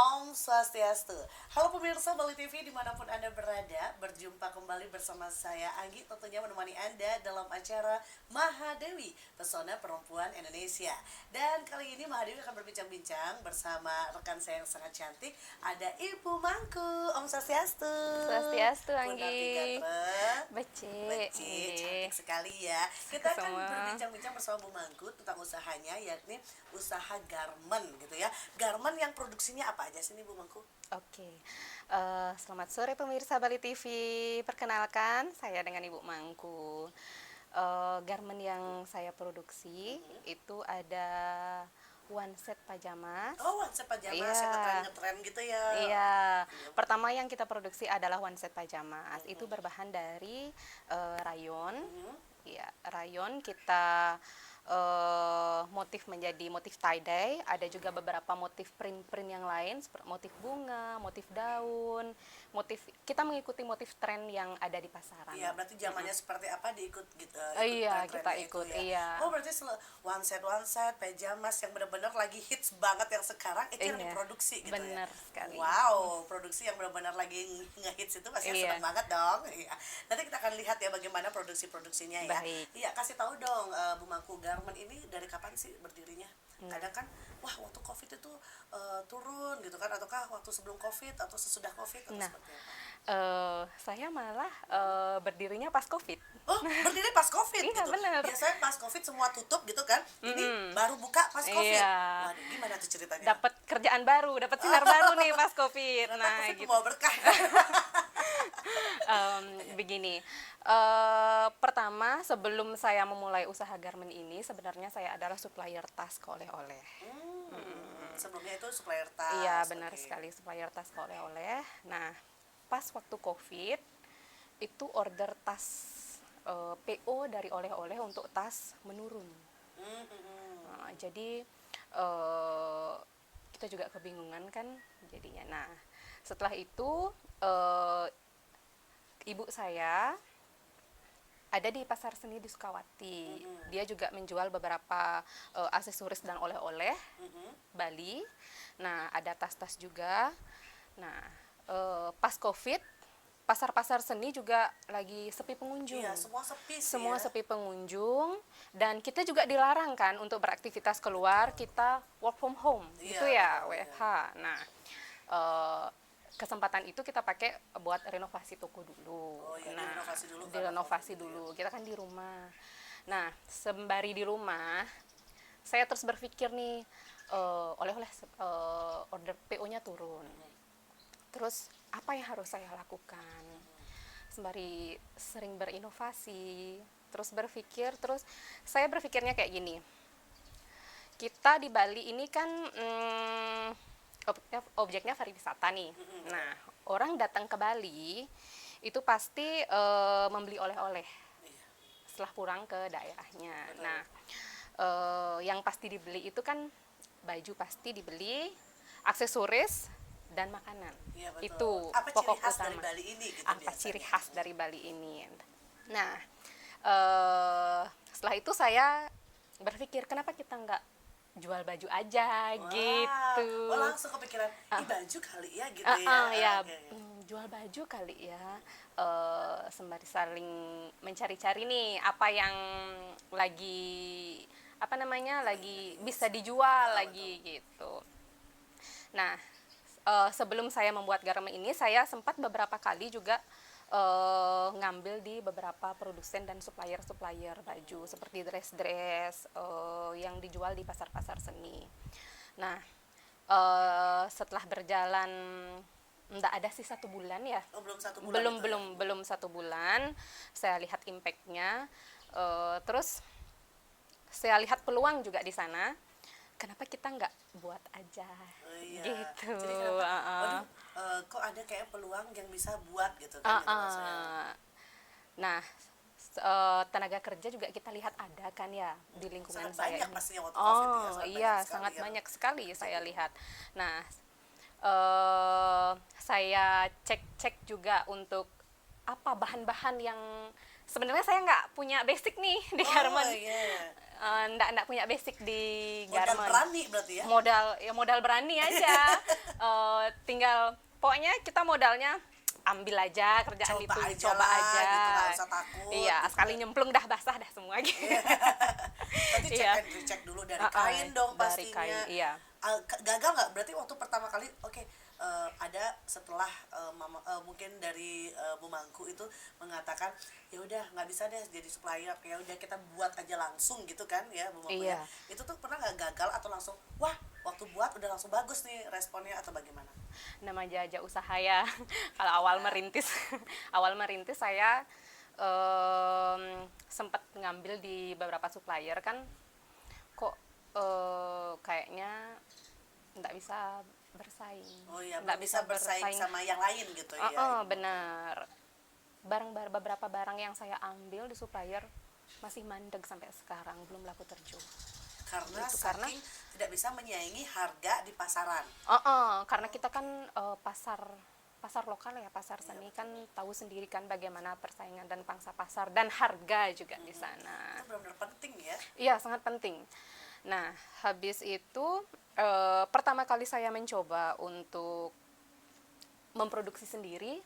Om Swastiastu. Halo pemirsa Bali TV dimanapun Anda berada, berjumpa kembali bersama saya Anggi, tentunya menemani Anda dalam acara Mahadewi, Pesona Perempuan Indonesia. Dan kali ini Mahadewi akan berbincang-bincang bersama rekan saya yang sangat cantik, ada Ibu Mangku. Om Swastiastu. Swastiastu, Bunda Anggi. Tigatre. Bece. Cantik sekali ya. Kita akan Semua. berbincang-bincang bersama Bu Mangku tentang usahanya, yakni usaha garment gitu ya. Garment yang produksinya apa aja sih nih Bu Mangku? Oke. Selamat sore pemirsa Bali TV. Perkenalkan, saya dengan Ibu Mangku. Garment yang saya produksi itu ada one set pajamas. Oh, one set pajamas Iya. yang ngetren gitu ya. Iya. Pertama yang kita produksi adalah one set pajamas. Itu berbahan dari rayon. Ya, rayon kita motif menjadi motif tie-dye, ada juga beberapa motif print-print yang lain seperti motif bunga, motif daun, motif kita mengikuti motif tren yang ada di pasaran. Iya, berarti zamannya seperti apa diikut gitu. Iya, tren-trennya kita itu ikut, ya. iya. Oh, berarti one set pajamas yang benar-benar lagi hits banget yang sekarang itu yang Iya, diproduksi gitu bener ya. sekali. Wow, produksi yang benar-benar lagi ngehits itu pasti Iya. senang banget dong. Iya. Nanti kita akan lihat ya bagaimana produksinya ya. Baik. Iya, kasih tahu dong Bu Mangku, garment ini dari kapan sih berdirinya? Kadang kan wah waktu Covid itu turun gitu kan, ataukah waktu sebelum Covid atau sesudah Covid atau Nah, seperti apa? saya malah berdirinya pas COVID. Oh, berdiri pas Covid Iya, gitu. bener. Biasanya pas Covid semua tutup gitu kan. Ini baru buka pas Covid. Iya. Waduh, gimana tuh ceritanya? Dapat kerjaan baru, dapat sinar baru nih pas COVID. Ternyata Nah, Covid gitu. membawa berkah. Begini, pertama sebelum saya memulai usaha garment ini, sebenarnya saya adalah supplier tas ke oleh-oleh. Sebelumnya itu supplier tas. Iya, benar oke. sekali, supplier tas ke oleh-oleh. Nah, pas waktu COVID itu order tas PO dari oleh-oleh untuk tas menurun. Nah, jadi kita juga kebingungan kan jadinya. Nah, setelah itu ibu saya ada di pasar seni di Sukawati. Dia juga menjual beberapa aksesoris dan oleh-oleh Bali. Nah, ada tas-tas juga. Nah, pas COVID, pasar-pasar seni juga lagi sepi pengunjung. Iya, semua sepi sih. Semua ya. sepi pengunjung, dan kita juga dilarang kan untuk beraktivitas keluar, kita work from home, Iya, gitu ya, betul, WFH. Nah, kesempatan itu kita pakai buat renovasi toko dulu. Oh iya, Nah, direnovasi dulu karena direnovasi COVID gitu dulu. Kita kan di rumah. Nah, sembari di rumah, saya terus berpikir nih, oleh-oleh order PO-nya turun. Terus apa yang harus saya lakukan? Sembari sering berinovasi, terus saya berpikirnya kayak gini. Kita di Bali ini kan objeknya pariwisata nih. Nah, orang datang ke Bali itu pasti membeli oleh-oleh Iya. setelah pulang ke daerahnya. Betul. Nah, yang pasti dibeli itu kan baju pasti dibeli, aksesoris dan makanan. Iya, betul. Itu Apa pokok ciri khas utama. dari Bali ini gitu Apa biasanya? ciri khas dari Bali ini? Nah, setelah itu saya berpikir kenapa kita nggak jual baju aja Wah, gitu. Oh, langsung kepikiran, baju kali ya gitu Ya, Oke. jual baju kali ya. Sembari saling mencari-cari nih apa yang lagi lagi bisa dijual lagi gitu. Nah, sebelum saya membuat garment ini, saya sempat beberapa kali juga ngambil di beberapa produsen dan supplier baju seperti dress-dress yang dijual di pasar-pasar seni. Nah, setelah berjalan enggak ada sih 1 bulan ya. Oh, belum 1 bulan itu ya? Belum 1 bulan. Saya lihat impact-nya. Terus saya lihat peluang juga di sana. Kenapa kita nggak buat aja? Oh, iya. Gitu. Jadi kenapa? Waduh, kok ada kayak peluang yang bisa buat gitu kan? Gitu maksudnya. Nah, tenaga kerja juga kita lihat ada kan ya di lingkungan Sangat saya banyak ini. pastinya waktu COVID ya, sangat Iya, banyak sekali sangat ya. banyak sekali saya lihat. Nah, saya cek juga untuk apa bahan-bahan yang sebenarnya saya nggak punya basic nih di garment. Oh iya. ndak punya basic di Modal garment. berani berarti ya. Modal berani aja. Tinggal pokoknya kita modalnya ambil aja kerjaan Coba itu, aja coba lah, aja. gitu, nggak usah takut, Iya, gitu sekali kan. nyemplung dah basah dah semua gitu. Berarti cek Iya. and recheck dulu dari kain dong Dari pastinya. kain, iya. Gagal nggak? Berarti waktu pertama kali, oke, ada setelah mungkin dari Bu Mangku itu mengatakan ya udah nggak bisa deh jadi supplier, ya udah kita buat aja langsung gitu kan ya Bu Mangku ya. Iya. Itu tuh pernah nggak gagal atau langsung wah waktu buat udah langsung bagus nih responnya atau bagaimana? Nama aja usaha ya. Kalau awal merintis saya sempat ngambil di beberapa supplier kan, kok kayaknya nggak bisa bersaing. Oh iya, Nggak belum bisa bersaing sama yang lain gitu ya. Benar. Beberapa barang yang saya ambil di supplier masih mandek sampai sekarang, belum laku terjual. Karena Itu saking tidak bisa menyaingi harga di pasaran. Karena kita kan pasar lokal ya, pasar seni kan tahu sendiri kan bagaimana persaingan dan pangsa pasar dan harga juga di sana. Itu benar-benar penting ya. Iya, sangat penting. Nah, habis itu pertama kali saya mencoba untuk memproduksi sendiri,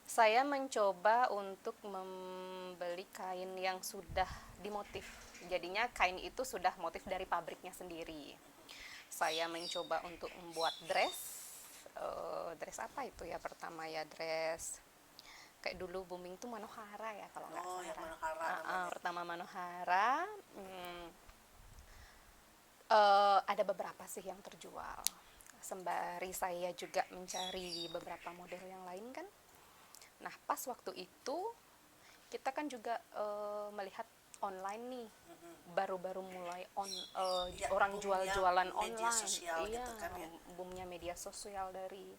saya mencoba untuk membeli kain yang sudah dimotif. Jadinya kain itu sudah motif dari pabriknya sendiri. Saya mencoba untuk membuat dress apa itu ya pertama ya, dress kayak dulu booming tuh Manohara ya kalau nggak Oh, salah. yang Manohara namanya. Pertama Manohara, ada beberapa sih yang terjual. Sembari saya juga mencari beberapa model yang lain kan. Nah, pas waktu itu kita kan juga melihat online nih, baru-baru mulai Ya, orang boomnya jualan media online. sosial Iya, gitu kan ya. boomnya media sosial dari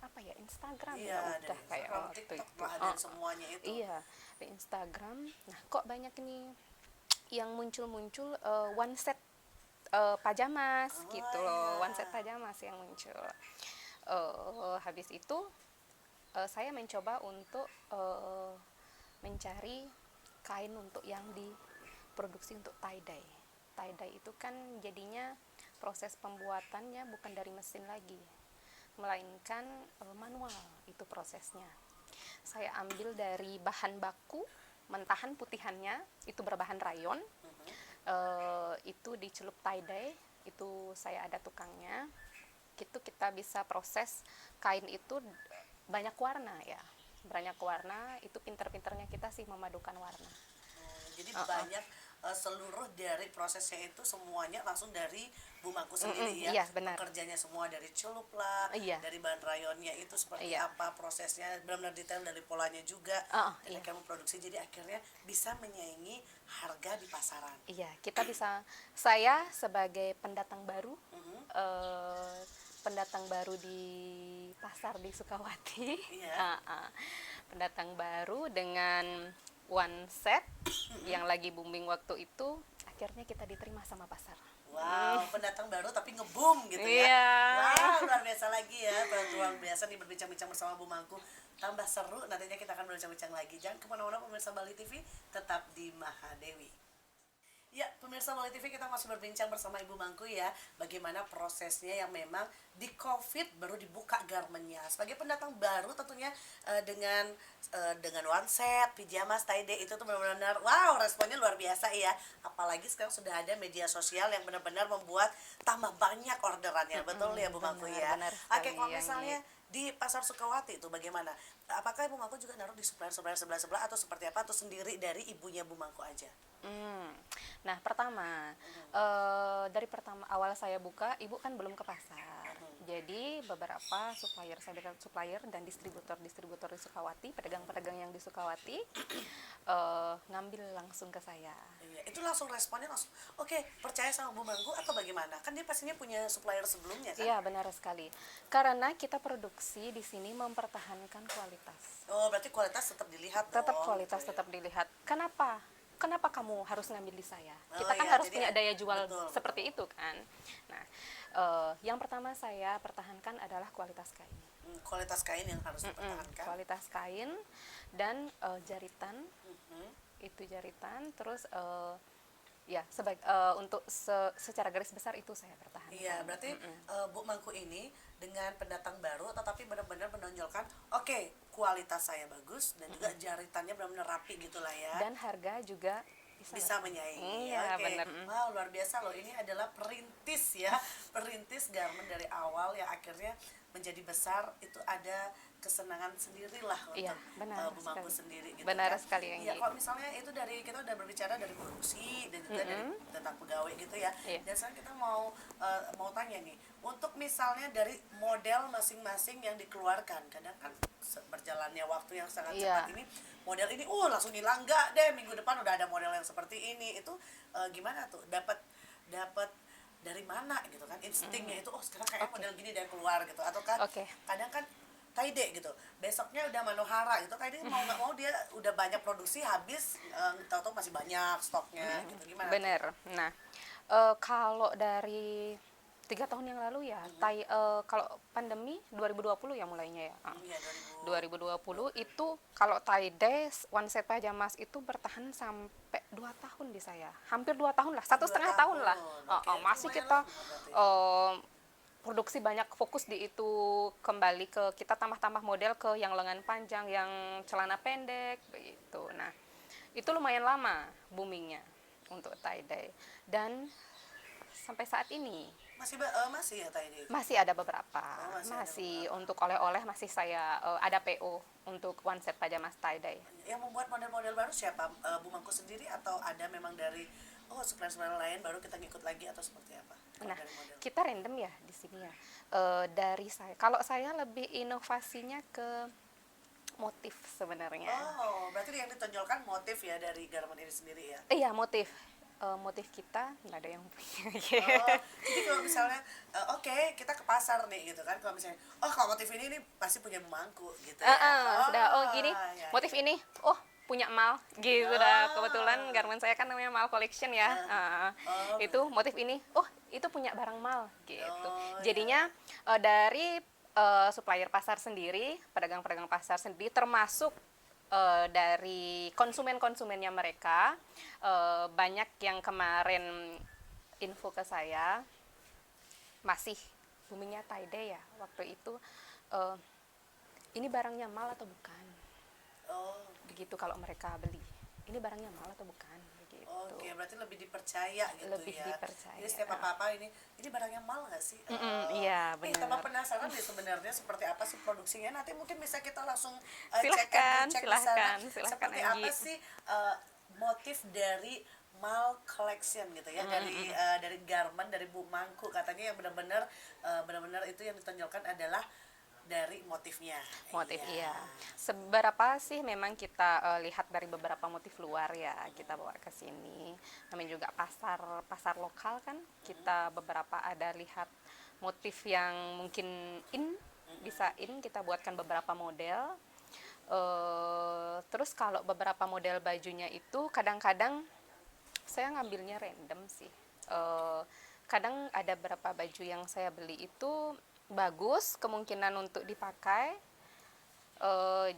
apa ya, Instagram Iya, ya udah dari kayak Instagram, waktu TikTok itu. lah dan semuanya itu. Iya, di Instagram. Nah, kok banyak ini yang muncul-muncul one set pajamas Oh, gitu iya. loh, one set pajamas yang muncul. Habis itu saya mencoba untuk mencari kain untuk yang diproduksi untuk tie-dye. Tie-dye itu kan jadinya proses pembuatannya bukan dari mesin lagi, melainkan manual itu prosesnya. Saya ambil dari bahan baku mentahan putihannya, itu berbahan rayon, itu dicelup tie-dye, itu saya ada tukangnya. Itu kita bisa proses kain itu banyak warna ya, banyak warna. Itu pinter-pinternya kita sih memadukan warna. Jadi banyak seluruh dari prosesnya itu semuanya langsung dari Bu Mangku sendiri ya. Iya, benar. Pekerjanya semua dari celup lah, Iya. dari bahan rayonnya itu seperti Iya. apa prosesnya, benar-benar detail dari polanya juga. Dan Iya. akhirnya memproduksi, jadi akhirnya bisa menyaingi harga di pasaran. Iya, kita bisa. Saya sebagai pendatang baru, di pasar di Sukawati, Iya. pendatang baru dengan one set yang lagi booming waktu itu, akhirnya kita diterima sama pasar. Wow, pendatang baru tapi ngebum gitu ya. Iya. Wow, luar biasa lagi ya. Luar biasa nih berbincang-bincang bersama Bu Mangku. Tambah seru, nantinya kita akan berbincang-bincang lagi. Jangan kemana-mana pemirsa Bali TV, tetap di Mahadewi. Ya, pemirsa Bali TV, kita masih berbincang bersama Ibu Mangku ya, bagaimana prosesnya yang memang di COVID baru dibuka garmennya. Sebagai pendatang baru tentunya dengan one set, pijamas, tie-dye itu tuh benar-benar wow, responnya luar biasa ya. Apalagi sekarang sudah ada media sosial yang benar-benar membuat tambah banyak orderannya. Betul ya Bu Mangku ya. Benar Oke, sekali, kalau yang misalnya di pasar Sukawati itu bagaimana? Apakah Ibu Mangku juga naruh di supplier sebelah atau seperti apa, atau sendiri dari ibunya Bu Mangku aja? Nah, pertama dari pertama awal saya buka, ibu kan belum ke pasar. Jadi beberapa supplier dan distributor di Sukawati, pedagang-pedagang yang di Sukawati ngambil langsung ke saya. Iya, itu langsung responnya langsung, oke, percaya sama Bu Mangku atau bagaimana? Kan dia pastinya punya supplier sebelumnya kan? Iya, benar sekali. Karena kita produksi di sini mempertahankan kualitas. Oh, berarti kualitas tetap dilihat dong. Tetap kualitas gitu ya. tetap dilihat. Kenapa? Kenapa kamu harus ngambil di saya? Oh, Kita kan iya, harus jadi punya daya jual betul, seperti itu kan. Nah, yang pertama saya pertahankan adalah kualitas kain. Kualitas kain yang harus dipertahankan. Kualitas kain dan jaritan. Mhm. Itu jaritan, terus Ya, untuk secara garis besar itu saya pertahankan. Iya, berarti Bu Mangku ini dengan pendatang baru tetapi benar-benar menonjolkan oke, kualitas saya bagus dan juga jaritannya benar-benar rapi gitulah ya. Dan harga juga Bisa menyaingi. Iya, Oke. benar. Wow, luar biasa loh. Ini adalah perintis ya. Perintis garment dari awal yang akhirnya menjadi besar. Itu ada kesenangan sendirilah Iya, untuk benar Bu Mangku sekali. sendiri gitu Benar kan. sekali, Iya, Anggi. kalau misalnya itu dari kita udah berbicara dari produksi dan juga dari tentang pegawai gitu ya. Iya. Dan sekarang kita mau tanya nih, untuk misalnya dari model masing-masing yang dikeluarkan, kadang kan berjalannya waktu yang sangat Iya. cepat ini model ini langsung hilang, nggak deh minggu depan udah ada model yang seperti ini. Itu gimana tuh dapat dapat dari mana gitu kan instingnya itu sekarang kayak model gini dan keluar gitu, atau kan Oke. kadang kan Taide gitu besoknya udah Manohara gitu, Taide mau nggak mau dia udah banyak produksi habis, tahu-tahu masih banyak stoknya gitu, gimana tuh? Bener. Nah, kalau dari 3 tahun yang lalu ya, kalau pandemi 2020 ya mulainya ya. Iya 2020 itu kalau tie-dye one set pajamas itu bertahan sampai 2 tahun di saya. Hampir 2 tahun lah, 1,5 tahun lah. Oke, Masih lumayan kita lama berarti. produksi banyak fokus di itu, kembali ke kita tambah-tambah model ke yang lengan panjang, yang celana pendek begitu. Nah, itu lumayan lama boomingnya untuk tie-dye. Dan sampai saat ini masih ya Taide. masih ada beberapa, masih ada masih untuk oleh-oleh masih saya ada PO untuk one set pajamas tie-dye. Yang membuat model-model baru siapa? Bu Mangku sendiri atau ada memang dari supplier-supplier lain baru kita ngikut lagi atau seperti apa? Kalau Nah, dari model. kita random ya di sini ya. Dari saya, kalau saya lebih inovasinya ke motif sebenarnya. Berarti yang ditonjolkan motif ya dari garment ini sendiri ya. Iya, motif. Motif kita nggak ada yang punya. Jadi kalau misalnya oke, kita ke pasar nih gitu kan, kalau misalnya kalau motif ini pasti punya Bu Mangku gitu ya. Sudah, gini, Ya, motif ini, punya Mal, gitu dah. Kebetulan garment saya kan namanya Mal Collection ya. Itu motif ini, itu punya barang Mal, gitu. Jadinya dari supplier pasar sendiri, pedagang-pedagang pasar sendiri, termasuk dari konsumen-konsumennya mereka, banyak yang kemarin info ke saya masih boomingnya tie-dye ya waktu itu. Ini barangnya Mal atau bukan? Begitu kalau mereka beli, ini barangnya Mal atau bukan? Begitu. Oke, berarti lebih dipercaya gitu Lebih ya. dipercaya. Jadi setiap apa-apa ini barangnya mal nggak sih? Iya, benar. Tambah penasaran deh sebenarnya seperti apa sih produksinya. Nanti mungkin bisa kita langsung Silahkan, cek di silahkan, sana. silahkan, Seperti Anggi. apa sih motif dari Mal Collection gitu ya, dari garment dari Bu Mangku, katanya yang benar-benar itu yang ditonjolkan adalah dari motifnya. Iya. Seberapa sih memang kita lihat dari beberapa motif luar ya, kita bawa ke sini. Namanya juga pasar lokal kan, kita beberapa ada lihat motif yang mungkin bisa kita buatkan beberapa model. Terus kalau beberapa model bajunya itu kadang-kadang saya ngambilnya random sih. Kadang ada beberapa baju yang saya beli itu bagus, kemungkinan untuk dipakai,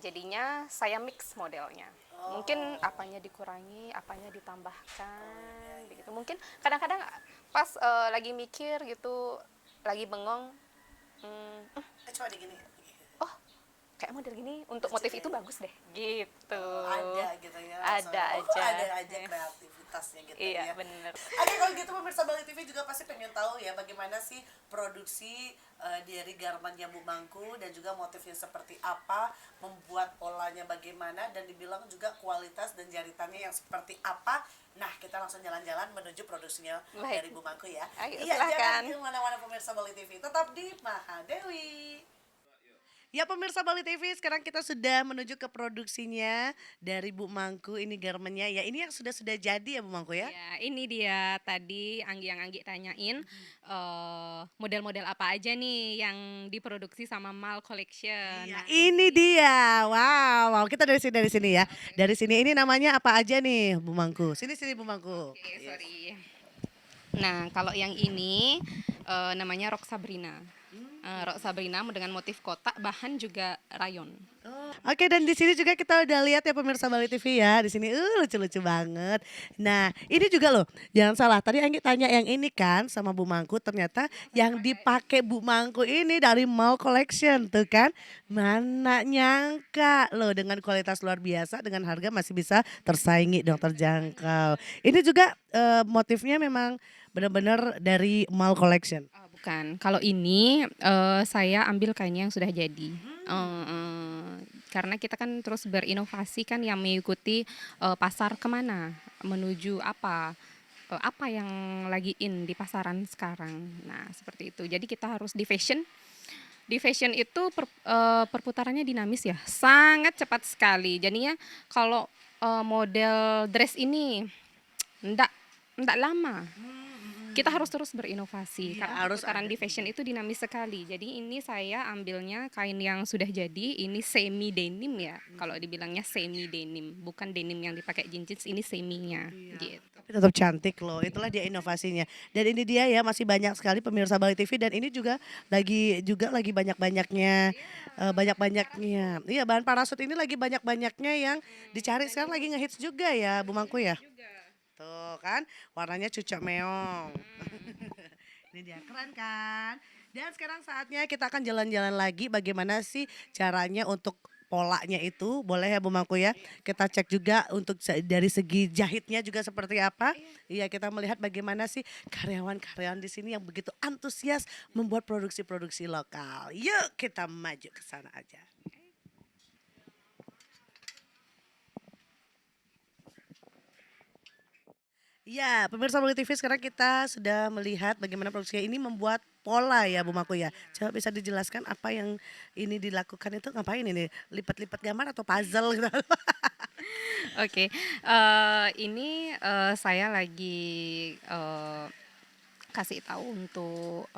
jadinya saya mix modelnya. Mungkin apanya dikurangi, apanya ditambahkan, begitu. Mungkin kadang-kadang pas lagi mikir gitu, lagi bengong, Coba digini. kayak model gini untuk motif itu bagus deh, gitu. Ada gitu ya. Ada aja. Ada aja kreativitasnya gitu Iya, ya. bener. Oke, kalau gitu pemirsa Bali TV juga pasti pengen tahu ya bagaimana sih produksi dari garmentnya Bu Mangku dan juga motifnya seperti apa, membuat polanya bagaimana, dan dibilang juga kualitas dan jaritannya yang seperti apa. Nah, kita langsung jalan-jalan menuju produksinya Baik. dari Bu Mangku ya. Ayo, Iya, silakan. jangan kemana-mana pemirsa Bali TV, tetap di Mahadewi. Ya pemirsa Bali TV, sekarang kita sudah menuju ke produksinya dari Bu Mangku. Ini garmennya ya, ini yang sudah jadi ya Bu Mangku ya? Ya, ini dia tadi yang Anggi tanyain, model-model apa aja nih yang diproduksi sama Mal Collection. Iya, Nah, ini dia. Wow, kita dari sini ya. Dari sini ini namanya apa aja nih Bu Mangku? Sini Bu Mangku. oke, sorry. Nah, kalau yang ini namanya rok Sabrina. Rok Sabrina dengan motif kotak, bahan juga rayon. Oke, dan di sini juga kita udah lihat ya pemirsa Bali TV ya. Di sini lucu-lucu banget. Nah, ini juga loh. Jangan salah, tadi Anggi tanya yang ini kan sama Bu Mangku, ternyata yang dipakai Bu Mangku ini dari Mall Collection tuh kan. Mana nyangka loh dengan kualitas luar biasa dengan harga masih bisa tersaingi dong, terjangkau. Ini juga motifnya memang benar-benar dari Mall Collection. Bukan, kalau ini saya ambil kainnya yang sudah jadi. Karena kita kan terus berinovasi kan yang mengikuti pasar kemana, menuju apa yang lagi in di pasaran sekarang. Nah seperti itu. Jadi kita harus di fashion. Di fashion itu perputarannya dinamis ya, sangat cepat sekali. Jadinya kalau model dress ini ndak lama. Kita harus terus berinovasi Iya, karena harus perputaran ada. di fashion itu dinamis sekali. Jadi ini saya ambilnya kain yang sudah jadi, ini semi denim ya. Kalau dibilangnya semi denim, bukan denim yang dipakai jeans, ini seminya gitu. Tapi tetap cantik loh, itulah dia inovasinya. Dan ini dia ya masih banyak sekali pemirsa Bali TV dan ini lagi banyak-banyaknya banyak-banyaknya. Iya, bahan parasut ini lagi banyak-banyaknya yang dicari sekarang lagi ngehits juga ya Bu Mangku ya. Tuh kan, warnanya cucok meong. Ini dia keren kan? Dan sekarang saatnya kita akan jalan-jalan lagi bagaimana sih caranya untuk polanya itu boleh ya Bu Mangku ya. Kita cek juga untuk dari segi jahitnya juga seperti apa. Iya, kita melihat bagaimana sih karyawan-karyawan di sini yang begitu antusias membuat produksi-produksi lokal. Yuk kita maju ke sana aja. Ya, pemirsa Bali TV sekarang kita sudah melihat bagaimana produksinya ini membuat pola ya Bu Mako ya. Coba bisa dijelaskan apa yang ini dilakukan itu ngapain ini? Lipat-lipat gambar atau puzzle gitu? Oke, ini saya lagi kasih tahu untuk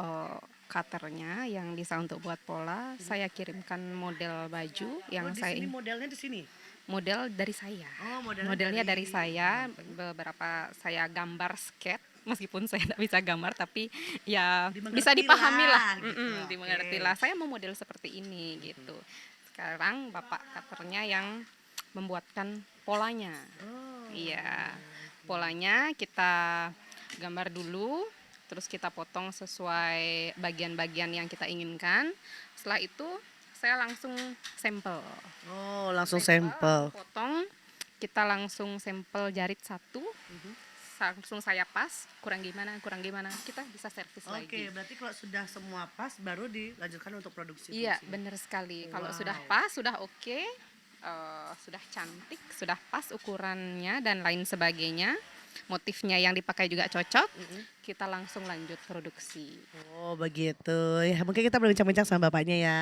cutternya yang bisa untuk buat pola. Saya kirimkan model baju yang Oh, di saya sini modelnya di sini. model dari saya. Oh, modelnya Modelnya dari dari saya, beberapa saya gambar sketch meskipun saya tidak bisa gambar tapi ya bisa Dimengerti dipahami lah, lah, gitu. dimengerti Oke. lah. Saya mau model seperti ini gitu. Sekarang bapak cutternya yang membuatkan polanya. Oh. Iya, polanya kita gambar dulu, terus kita potong sesuai bagian-bagian yang kita inginkan. Setelah itu saya langsung sampel. Oh, langsung sampel. Potong, kita langsung sampel jarit satu, langsung saya pas, kurang gimana, kita bisa servis Oke, lagi. berarti kalau sudah semua pas baru dilanjutkan untuk produksi. Iya, benar sekali. Kalau Wow. sudah pas, sudah oke, sudah cantik, sudah pas ukurannya dan lain sebagainya, motifnya yang dipakai juga cocok, kita langsung lanjut produksi. Oh begitu, ya mungkin kita berbincang-bincang sama bapaknya ya.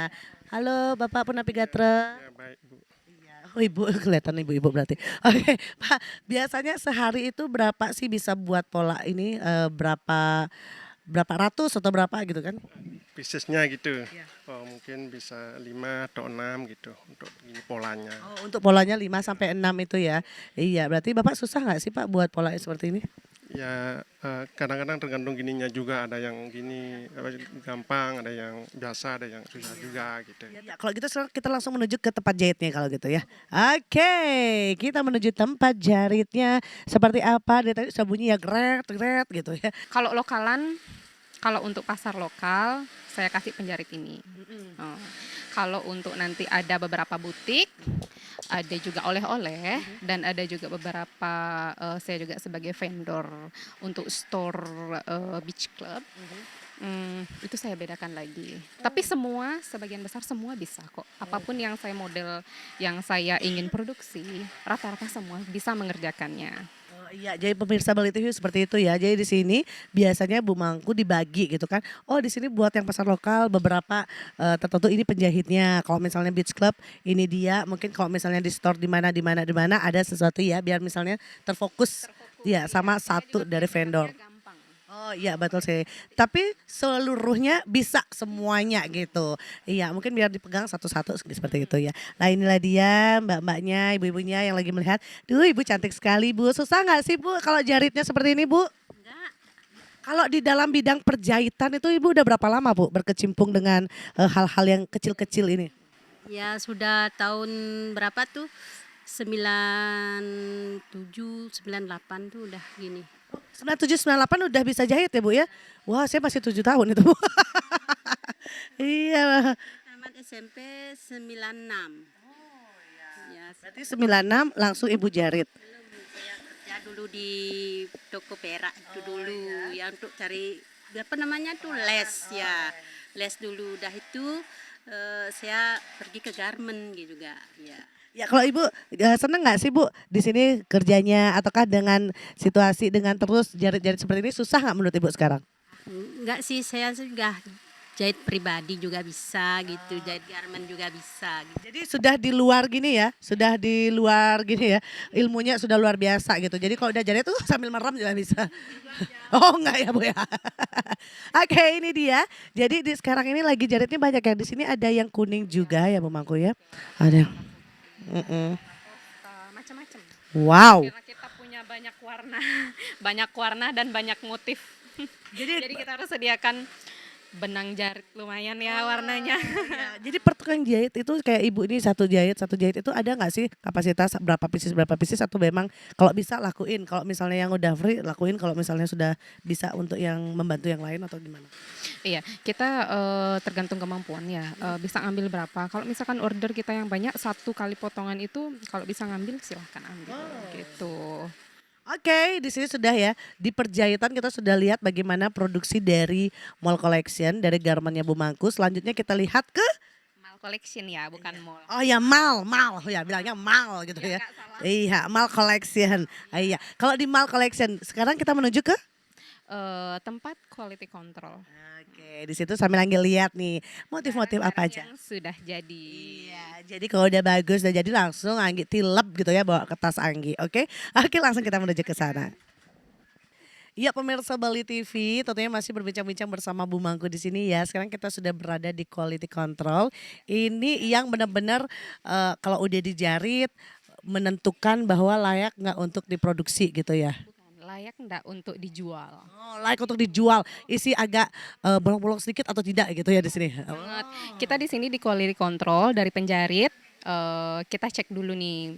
Halo Bapak Punapi Gatra. Ya, baik Bu. Iya, oh ibu kelihatan ibu-ibu berarti. Oke Pak, biasanya sehari itu berapa sih bisa buat pola ini berapa berapa ratus atau berapa gitu kan? Bisnisnya gitu. Iya. Oh, mungkin bisa 5 atau 6 gitu untuk ini polanya. Oh untuk polanya 5 sampai 6 itu ya. Iya, berarti Bapak susah nggak sih Pak buat pola seperti ini? Ya kadang-kadang tergantung gininya juga, ada yang gini gampang, ada yang biasa, ada yang susah juga gitu. Ya, kalau gitu sekarang kita langsung menuju ke tempat jahitnya kalau gitu ya. Oke, kita menuju tempat jahitnya seperti apa? Dia tadi sudah bunyi ya gret gret gitu ya. Kalau lokalan, kalau untuk pasar lokal, saya kasih penjarit ini. Oh. Kalau untuk nanti ada beberapa butik, ada juga oleh-oleh, dan ada juga beberapa, saya juga sebagai vendor untuk store beach club. Itu saya bedakan lagi. Tapi semua, sebagian besar semua bisa kok. Apapun yang saya model, yang saya ingin produksi, rata-rata semua bisa mengerjakannya. Oh, iya, jadi pemirsa Bali TV seperti itu ya. Jadi di sini biasanya Bu Mangku dibagi gitu kan. Oh, di sini buat yang pasar lokal beberapa tertentu ini penjahitnya. Kalau misalnya Beach Club ini dia, mungkin kalau misalnya di store di mana ada sesuatu ya biar misalnya terfokus. Ya, sama satu dari vendor. Gampang. Oh iya betul sih. Tapi seluruhnya bisa semuanya gitu. Iya mungkin biar dipegang satu-satu seperti itu ya. Nah inilah dia mbak-mbaknya, ibu-ibunya yang lagi melihat. Duh ibu cantik sekali Bu. Susah nggak sih Bu kalau jaritnya seperti ini Bu? Enggak, Kalau di dalam bidang perjahitan itu Ibu udah berapa lama Bu berkecimpung dengan hal-hal yang kecil-kecil ini? Ya sudah tahun berapa tuh? 97, 98 tuh udah gini. 97, 98 udah bisa jahit ya Bu ya? Wah saya masih 7 tahun itu Bu. Iya, Tamat SMP 96. Ya, berarti 96 langsung Ibu jarit. saya kerja dulu di toko perak itu dulu ya untuk cari apa namanya tuh les ya. Les dulu udah itu saya pergi ke garment gitu juga ya. Ya kalau Ibu seneng nggak sih Bu di sini kerjanya ataukah dengan situasi dengan terus jarit-jarit seperti ini susah nggak menurut Ibu sekarang? Enggak sih, saya sudah jahit pribadi juga bisa gitu, jahit garment juga bisa gitu. Jadi sudah di luar gini ya, sudah di luar gini ya, ilmunya sudah luar biasa gitu. Jadi kalau udah jarit tuh sambil merem juga bisa. Oh enggak ya Bu ya. Oke ini dia. Jadi di sekarang ini lagi jaritnya banyak ya. Di sini ada yang kuning juga ya Bu Mangku ya. Ada. Mm-mm. Macam-macam. Wow. Karena kita punya banyak warna, banyak warna dan banyak motif. Jadi kita harus sediakan benang jarit lumayan ya warnanya. Ya, jadi per tukang jahit itu kayak Ibu ini satu jahit itu ada nggak sih kapasitas berapa pieces atau memang kalau bisa lakuin, kalau misalnya yang udah free lakuin, kalau misalnya sudah bisa untuk yang membantu yang lain atau gimana? Iya, kita tergantung kemampuan ya. Bisa ngambil berapa? Kalau misalkan order kita yang banyak, satu kali potongan itu kalau bisa ngambil silahkan ambil gitu. Oke, di sini sudah ya. Di perjahitan kita sudah lihat bagaimana produksi dari Mall Collection dari garmennya Bu Mangku. Selanjutnya kita lihat ke Mal collection ya, bukan mall. oh ya Mal ya bilangnya Mal gitu ya. Nggak salah. Iya, Mall Collection. Ah, iya. Kalau di Mall Collection sekarang kita menuju ke Tempat quality control. Oke, di situ sambil lagi lihat nih motif-motif apa aja. Barang-barang yang sudah jadi. Iya, jadi kalau udah bagus udah jadi langsung Anggi tilep gitu ya bawa ke tas Anggi. Oke, langsung kita menuju ke sana. Iya pemirsa Bali TV, tentunya masih berbincang-bincang bersama Bu Mangku di sini ya. Sekarang kita sudah berada di quality control. Ini yang benar-benar kalau udah dijarit menentukan bahwa layak nggak untuk diproduksi gitu ya. Bukan layak enggak untuk dijual. Oh, layak untuk dijual. Isi agak bolong-bolong sedikit atau tidak gitu ya di sini. Banget. Kita di sini di quality control dari penjarit, kita cek dulu nih.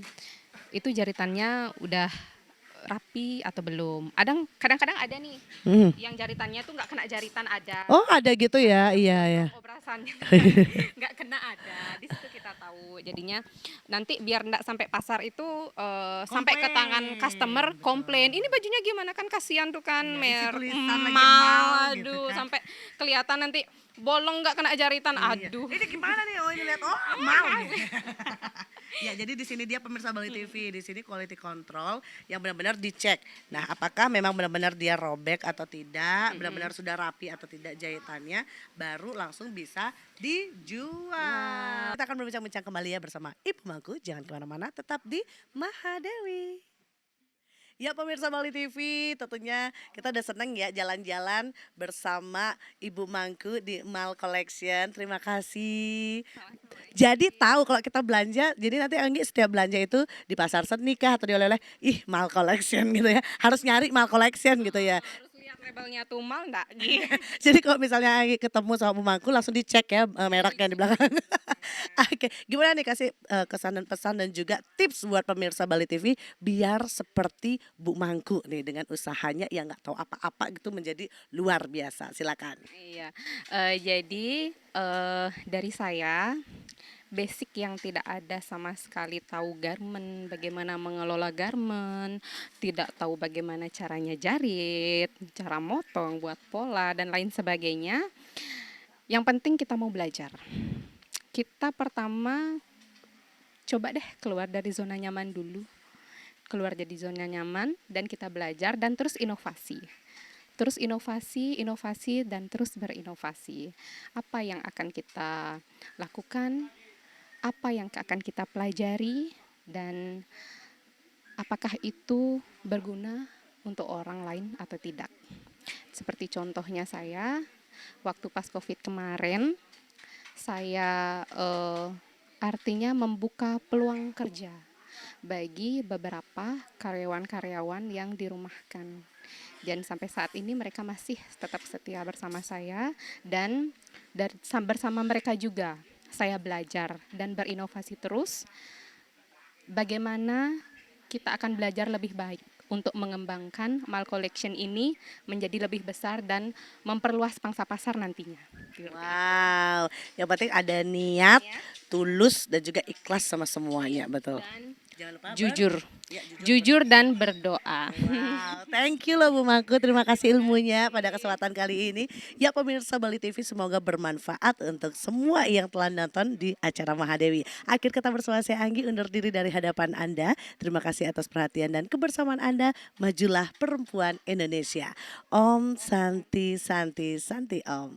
Itu jaritannya udah rapi atau belum. Kadang-kadang ada nih Hmm. yang jaritannya tuh nggak kena jaritan ada. Oh ada gitu ya, iya ya. Obrasannya nggak kena ada. Di situ kita tahu. Jadinya nanti biar nggak sampai pasar itu sampai ke tangan customer komplain. Ini bajunya gimana kan kasihan tuh kan isi mer tulisan lagi mal, mal gitu aduh kan. sampai kelihatan nanti bolong nggak kena jaritan. Aduh. Ini gimana nih? Oh ini lihat, oh mau nih. Ya jadi di sini dia pemirsa Bali TV, di sini quality control yang benar-benar dicek. Nah apakah memang benar-benar dia robek atau tidak, benar-benar sudah rapi atau tidak jahitannya, baru langsung bisa dijual. Kita akan berbincang-bincang kembali ya bersama Ibu Mangku, jangan kemana-mana, tetap di Mahadewi. Ya pemirsa Bali TV, tentunya kita udah seneng ya jalan-jalan bersama Ibu Mangku di Mall Collection. Terima kasih. Jadi tahu kalau kita belanja, jadi nanti Anggi setiap belanja itu di pasar seni kah atau di oleh-oleh, ih Mall Collection gitu ya. Harus nyari Mall Collection gitu ya. Harus lihat labelnya tumal enggak gitu. Jadi kalau misalnya Anggi ketemu sama Bu Mangku langsung dicek ya mereknya di belakang. Oke, gimana nih kasih kesan dan pesan dan juga tips buat pemirsa Bali TV biar seperti Bu Mangku nih dengan usahanya yang nggak tahu apa-apa gitu menjadi luar biasa. Silakan. Iya, jadi dari saya basic yang tidak ada sama sekali tahu garment, bagaimana mengelola garment, tidak tahu bagaimana caranya jarit, cara motong, buat pola dan lain sebagainya. Yang penting kita mau belajar. Kita pertama coba deh keluar dari zona nyaman dulu. Keluar dari zona nyaman dan kita belajar dan terus inovasi. Terus inovasi, dan terus berinovasi. Apa yang akan kita lakukan, apa yang akan kita pelajari, dan apakah itu berguna untuk orang lain atau tidak. Seperti contohnya saya, waktu pas COVID kemarin, saya artinya membuka peluang kerja bagi beberapa karyawan-karyawan yang dirumahkan. Dan sampai saat ini mereka masih tetap setia bersama saya, dan bersama mereka juga saya belajar dan berinovasi terus bagaimana kita akan belajar lebih baik untuk mengembangkan Mal Collection ini menjadi lebih besar dan memperluas pangsa pasar nantinya. Wow, yang penting ada niat, tulus dan juga ikhlas sama semuanya, betul. Dan Jangan lupa jujur, Ya, jujur dan berdoa. Wow, thank you loh Bu Mangku, terima kasih ilmunya pada kesempatan kali ini. Ya pemirsa Bali TV, semoga bermanfaat untuk semua yang telah nonton di acara Mahadewi. Akhir kata bersama saya Anggi undur diri dari hadapan Anda. Terima kasih atas perhatian dan kebersamaan Anda. Majulah perempuan Indonesia. Om Santi Santi Santi Om.